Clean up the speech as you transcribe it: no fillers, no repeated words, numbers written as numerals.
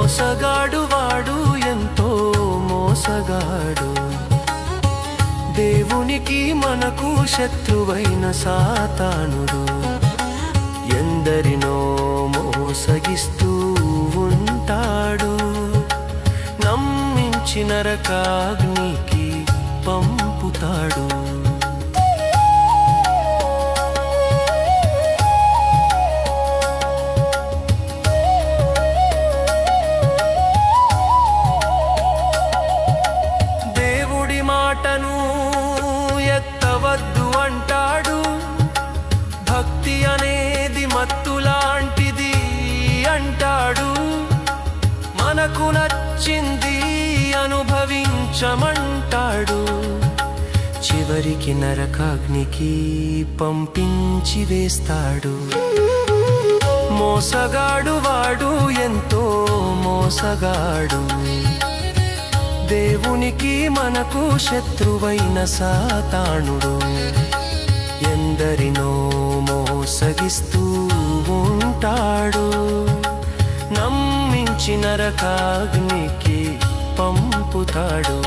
మోసగాడు వాడు ఎంతో మోసగాడు, దేవునికి మనకు శత్రువైన సాతానుడు. ఎందరినో మోసగిస్తూ ఉంటాడు, నమ్మించి నరకాగ్నికి పంపుతాడు. దేవుడి మాటను ఎత్తవద్దు అంటాడు, భక్తి అనేది మత్తులాంటిది అంటాడు. మనకు నచ్చింది అనుభవించమంటాడు, చివరికి నరకాగ్నికి పంపించి వేస్తాడు. మోసగాడు వాడు ఎంతో మోసగాడు, దేవునికి మనకు శత్రువైన సాతానుడు. ఎందరినో మోసగిస్తూ ఉంటాడు, నమ్మించి నరకాగ్నికి పంపుతాడు.